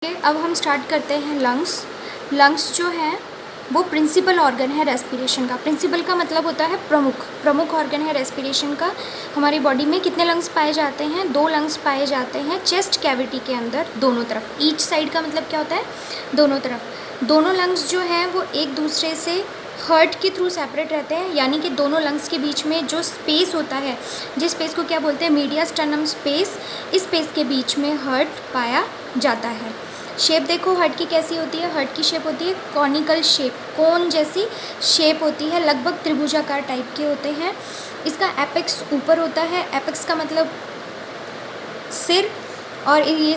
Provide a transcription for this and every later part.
अब हम स्टार्ट करते हैं लंग्स। लंग्स जो है वो प्रिंसिपल ऑर्गन है रेस्पिरेशन का। प्रिंसिपल का मतलब होता है प्रमुख ऑर्गन है रेस्पिरेशन का। हमारी बॉडी में कितने लंग्स पाए जाते हैं? 2 लंग्स पाए जाते हैं चेस्ट कैविटी के अंदर, दोनों तरफ। ईच साइड का मतलब क्या होता है? दोनों तरफ। दोनों लंग्स जो हैं वो एक दूसरे से हार्ट के थ्रू सेपरेट रहते हैं, यानी कि दोनों लंग्स के बीच में जो स्पेस होता है, जिस स्पेस को क्या बोलते हैं? मीडियास्टर्नम स्पेस। इस स्पेस के बीच में हार्ट पाया जाता है। शेप देखो हार्ट की कैसी होती है? हार्ट की शेप होती है कॉनिकल शेप, कोन जैसी शेप होती है, लगभग त्रिभुजाकार टाइप के होते हैं। इसका एपेक्स ऊपर होता है। एपेक्स का मतलब सिर, और ये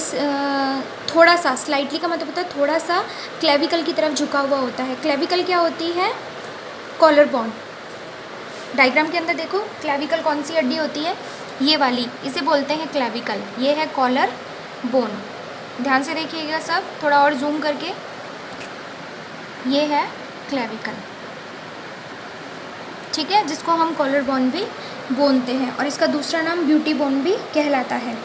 थोड़ा सा, स्लाइटली का मतलब होता है थोड़ा सा क्लेविकल की तरफ झुका हुआ होता है। क्लेविकल क्या होती है? Collar bone. डायग्राम के अंदर देखो क्लेविकल कौन सी हड्डी होती है? ये वाली, इसे बोलते हैं क्लेविकल। ये है कॉलर बोन। ध्यान से देखिएगा सब, थोड़ा और जूम करके। ये है क्लेविकल, ठीक है, जिसको हम कॉलर बोन भी बोलते हैं, और इसका दूसरा नाम ब्यूटी बोन भी कहलाता है।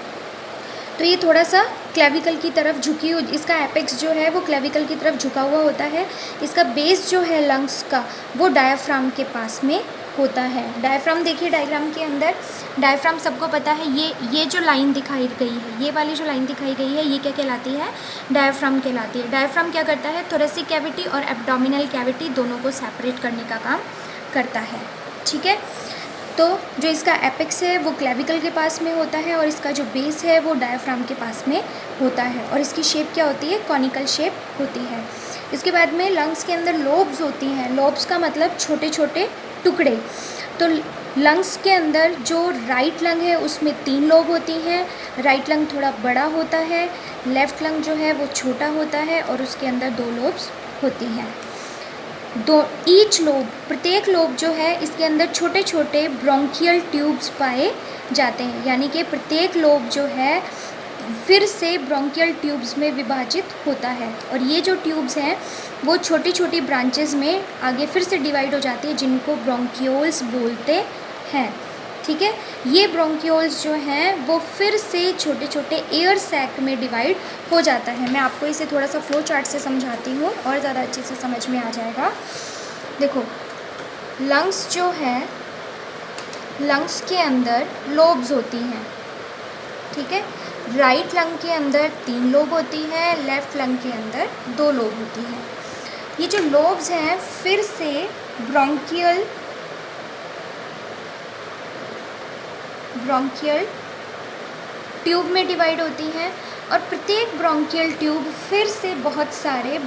तो ये थोड़ा सा क्लेविकल की तरफ झुकी हुई, इसका एपेक्स जो है वो क्लेविकल की तरफ झुका हुआ होता है। इसका बेस जो है लंग्स का वो डायाफ्राम के पास में होता है। डायाफ्राम देखिए डायग्राम के अंदर, डायाफ्राम सबको पता है। ये जो लाइन दिखाई गई है, ये वाली जो लाइन दिखाई गई है, ये क्या कहलाती है? डायाफ्राम कहलाती है। डायाफ्राम क्या करता है? थोरेसिक कैविटी और एब्डोमिनल कैविटी दोनों को सेपरेट करने का काम करता है, ठीक है। तो जो इसका एपेक्स है वो क्लेविकल के पास में होता है, और इसका जो बेस है वो डायाफ्राम के पास में होता है, और इसकी शेप क्या होती है? कॉनिकल शेप होती है। इसके बाद में लंग्स के अंदर लोब्स होती हैं। लोब्स का मतलब छोटे छोटे टुकड़े। तो लंग्स के अंदर जो राइट लंग है उसमें 3 लोब होती हैं। राइट लंग थोड़ा बड़ा होता है, लेफ़्ट लंग जो है वो छोटा होता है, और उसके अंदर 2 लोब्स होती हैं। ईच लोब, प्रत्येक लोब जो है इसके अंदर छोटे छोटे ब्रोंकियल ट्यूब्स पाए जाते हैं, यानी कि प्रत्येक लोब जो है फिर से ब्रोंकियल ट्यूब्स में विभाजित होता है, और ये जो ट्यूब्स हैं वो छोटी छोटी ब्रांचेस में आगे फिर से डिवाइड हो जाती है, जिनको ब्रोंकियोल्स बोलते हैं, ठीक है। ये ब्रोंकियोल्स जो हैं वो फिर से छोटे छोटे एयर सैक में डिवाइड हो जाता है। मैं आपको इसे थोड़ा सा फ्लो चार्ट से समझाती हूँ और ज़्यादा अच्छे से समझ में आ जाएगा। देखो, लंग्स जो है, लंग्स के अंदर लोब्स होती हैं, ठीक है। राइट लंग के अंदर 3 लोब होती है, लेफ़्ट लंग के अंदर 2 लोब होती है। ये जो लोब्स हैं फिर से ब्रोंकियल ट्यूब में डिवाइड होती हैं, और प्रत्येक ब्रोंकियल ट्यूब फिर से बहुत सारे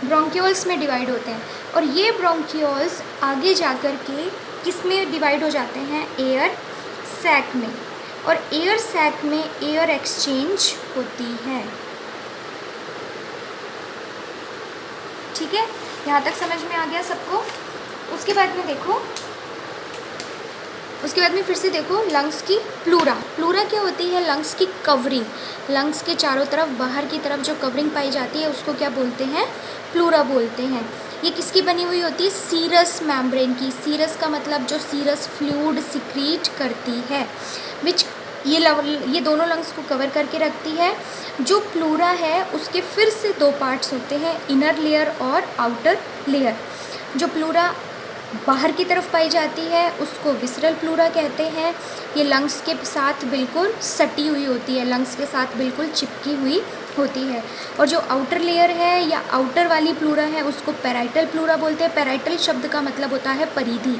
ब्रोंकियोल्स में डिवाइड होते हैं, और ये ब्रोंकियोल्स आगे जाकर के किस में डिवाइड हो जाते हैं? एयर सैक में, और एयर सैक में एयर एक्सचेंज होती है, ठीक है। यहाँ तक समझ में आ गया सबको? उसके बाद में देखो, उसके बाद में फिर से देखो लंग्स की प्लूरा। प्लूरा क्या होती है? लंग्स की कवरिंग। लंग्स के चारों तरफ, बाहर की तरफ जो कवरिंग पाई जाती है उसको क्या बोलते हैं? प्लूरा बोलते हैं। ये किसकी बनी हुई होती है? सीरस मेम्ब्रेन की। सीरस का मतलब जो सीरस फ्लूइड सिक्रीट करती है, विच ये दोनों लंग्स को कवर करके रखती है। जो प्लूरा है उसके फिर से 2 पार्ट्स होते हैं, इनर लेयर और आउटर लेयर। जो प्लूरा बाहर की तरफ पाई जाती है उसको विसरल प्लूरा कहते हैं। ये लंग्स के साथ बिल्कुल सटी हुई होती है, लंग्स के साथ बिल्कुल चिपकी हुई होती है। और जो आउटर लेयर है या आउटर वाली प्लूरा है उसको पैराइटल प्लूरा बोलते हैं। पैराइटल शब्द का मतलब होता है परिधि।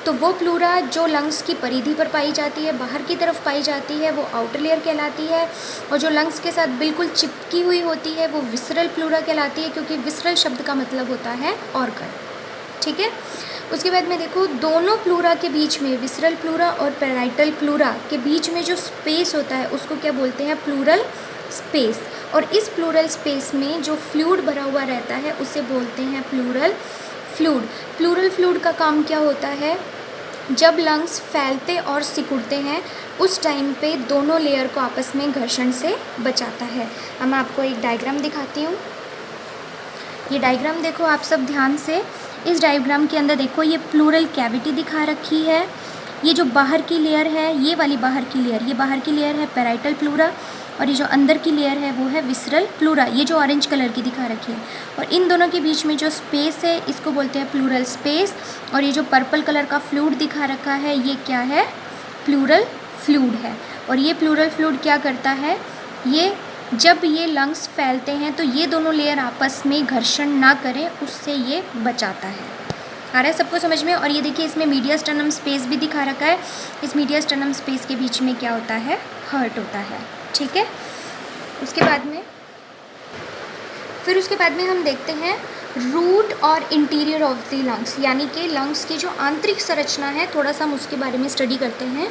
तो वो प्लूरा जो लंग्स की परिधि पर पाई जाती है, बाहर की तरफ पाई जाती है, वो आउटर लेयर कहलाती है। और जो लंग्स के साथ बिल्कुल चिपकी हुई होती है वो विसरल प्लूरा कहलाती है, क्योंकि विसरल शब्द का मतलब होता है ऑर्गन, ठीक है। उसके बाद में देखो, दोनों प्लूरा के बीच में, विसरल प्लूरा और पैराइटल प्लूरा के बीच में जो स्पेस होता है उसको क्या बोलते हैं? Plural space. और इस प्लूरल स्पेस में जो फ्लूइड भरा हुआ रहता है उसे बोलते हैं प्लूरल फ्लूइड। प्लूरल फ्लूइड का काम क्या होता है? जब लंग्स फैलते और सिकुड़ते हैं उस टाइम पे दोनों लेयर को आपस में घर्षण से बचाता है। अब मैं आपको एक डायग्राम दिखाती हूँ। ये डायग्राम देखो आप सब ध्यान से। इस डायग्राम के अंदर देखो, ये प्लूरल कैविटी दिखा रखी है, ये जो बाहर की लेयर है, ये वाली बाहर की लेयर, ये बाहर की लेयर है पैराइटल प्लूरा, और ये जो अंदर की लेयर है वो है विसरल प्लूरा, ये जो ऑरेंज कलर की दिखा रखी है। और इन दोनों के बीच में जो स्पेस है इसको बोलते हैं प्लूरल स्पेस। और ये जो पर्पल कलर का फ्लूइड दिखा रखा है ये क्या है? प्लूरल फ्लूइड है। और ये प्लूरल फ्लूइड क्या करता है? ये जब ये लंग्स फैलते हैं तो ये दोनों लेयर आपस में घर्षण ना करें, उससे ये बचाता है। आ रहा है सबको समझ में? और ये देखिए इसमें मीडियास्टर्नम स्पेस भी दिखा रखा है। इस मीडियास्टर्नम स्पेस के बीच में क्या होता है? हार्ट होता है। ठीक है, उसके बाद में हम देखते हैं रूट और इंटीरियर ऑफ द लंग्स, यानी कि लंग्स की जो आंतरिक संरचना है, थोड़ा सा हम उसके बारे में स्टडी करते हैं।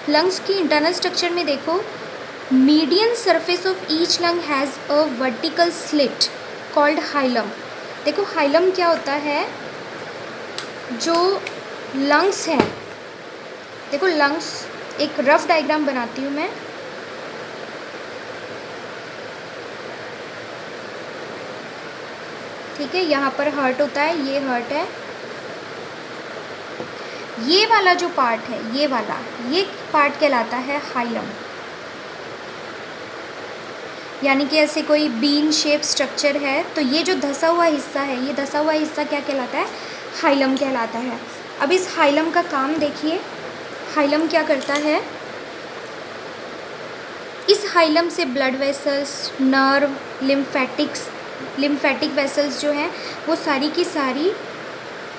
लंग्स की इंटरनल स्ट्रक्चर में देखो, median surface of each lung has a vertical slit called hilum. देखो हाइलम क्या होता है? जो लंग्स हैं, देखो लंग्स, एक रफ डायग्राम बनाती हूँ मैं। ठीक है, यहाँ पर हार्ट होता है, ये हार्ट है। ये वाला जो पार्ट है, ये वाला, ये पार्ट कहलाता है हाइलम, यानी कि ऐसे कोई बीन शेप स्ट्रक्चर है तो ये जो धंसा हुआ हिस्सा है, ये धंसा हुआ हिस्सा क्या कहलाता है? हाइलम कहलाता है। अब इस हाइलम का काम देखिए, हाइलम क्या करता है? इस हाइलम से blood vessels, nerve, lymphatic vessels जो हैं वो सारी की सारी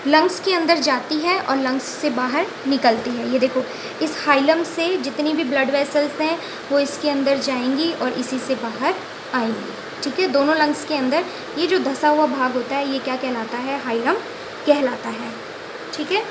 लंग्स के अंदर जाती है और लंग्स से बाहर निकलती है। ये देखो, इस हाइलम से जितनी भी ब्लड वेसल्स हैं वो इसके अंदर जाएंगी और इसी से बाहर आएंगी। ठीक है, दोनों लंग्स के अंदर ये जो धंसा हुआ भाग होता है ये क्या कहलाता है? हाइलम कहलाता है। ठीक है,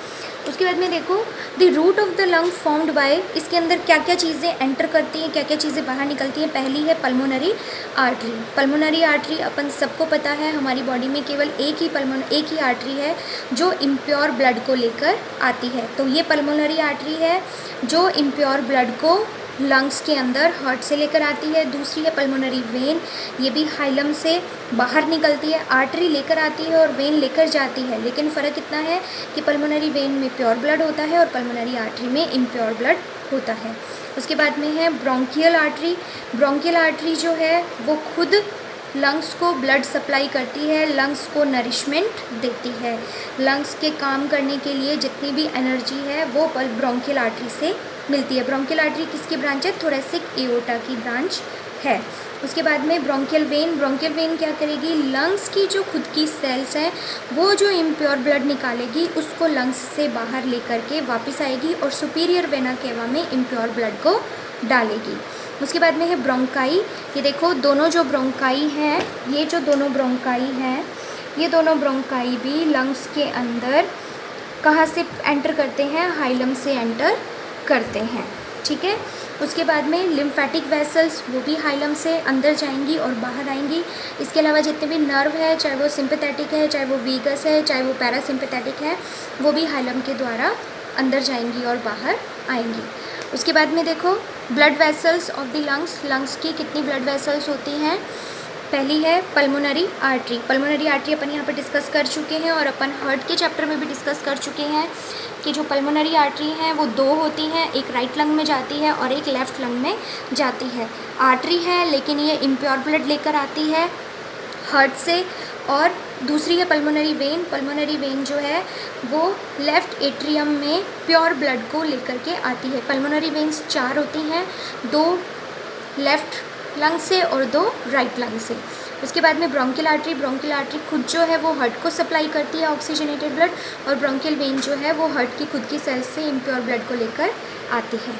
उसके बाद में देखो the root of the lung formed by, इसके अंदर क्या क्या चीज़ें एंटर करती हैं, क्या क्या चीज़ें बाहर निकलती हैं। पहली है पल्मोनरी आर्टरी। पल्मोनरी आर्टरी अपन सबको पता है, हमारी बॉडी में केवल एक ही आर्टरी है जो इम्प्योर ब्लड को लेकर आती है। तो ये पल्मोनरी आर्टरी है जो इम्प्योर ब्लड को लंग्स के अंदर हार्ट से लेकर आती है। दूसरी है पल्मोनरी वेन, ये भी हाइलम से बाहर निकलती है। आर्टरी लेकर आती है और वेन लेकर जाती है, लेकिन फ़र्क इतना है कि पल्मोनरी वेन में प्योर ब्लड होता है और पल्मोनरी आर्टरी में इम्प्योर ब्लड होता है। उसके बाद में है ब्रोंकियल आर्टरी। ब्रोंकियल आर्टरी जो है वो खुद लंग्स को ब्लड सप्लाई करती है, लंग्स को नरिशमेंट देती है। लंग्स के काम करने के लिए जितनी भी एनर्जी है वो ब्रोंकियल आर्टरी से मिलती है। ब्रोंकियल आर्टरी किसकी ब्रांच है? थोरेसिक एओर्टा की ब्रांच है। उसके बाद में ब्रोंकियल वेन क्या करेगी? लंग्स की जो खुद की सेल्स हैं वो जो इम्प्योर ब्लड निकालेगी उसको लंग्स से बाहर लेकर के वापस आएगी और सुपीरियर वेना केवा में इम्प्योर ब्लड को डालेगी। उसके बाद में है ब्रोंकाई। ये देखो दोनों जो ब्रोंकाई हैं, ये जो दोनों ब्रोंकाई हैं, ये दोनों ब्रोंकाई भी लंग्स के अंदर कहाँ से एंटर करते हैं? हाइलम से एंटर करते हैं। ठीक है, उसके बाद में लिम्फेटिक वेसल्स वो भी हाइलम से अंदर जाएंगी और बाहर आएंगी। इसके अलावा जितने भी नर्व है, चाहे वो सिंपैथेटिक है, चाहे वो वीगस है, चाहे वो पैरासिम्पैथेटिक है, वो भी हाइलम के द्वारा अंदर जाएंगी और बाहर आएंगी। उसके बाद में देखो blood vessels of the lungs की कितनी ब्लड वेसल्स होती हैं? पहली है पल्मोनरी आर्टरी। पल्मोनरी आर्टरी अपन यहाँ पर डिस्कस कर चुके हैं और अपन हार्ट के चैप्टर में भी डिस्कस कर चुके हैं कि जो पल्मोनरी आर्टरी हैं वो दो होती हैं, एक राइट लंग में जाती है और एक लेफ़्ट लंग में जाती है। आर्टरी है लेकिन ये इम्प्योर ब्लड लेकर आती है हार्ट से। और दूसरी है पल्मोनरी वेन जो है वो लेफ़्ट एट्रियम में प्योर ब्लड को लेकर के आती है। पल्मोनरी वेन्स 4 होती हैं, 2 लेफ़्ट लंग से और 2 राइट लंग से। उसके बाद में ब्रोंकियल आर्टरी खुद जो है वो हार्ट को सप्लाई करती है ऑक्सीजनेटेड ब्लड, और ब्रोंकियल वेन जो है वो हार्ट की खुद की सेल्स से इम्प्योर ब्लड को लेकर आती है।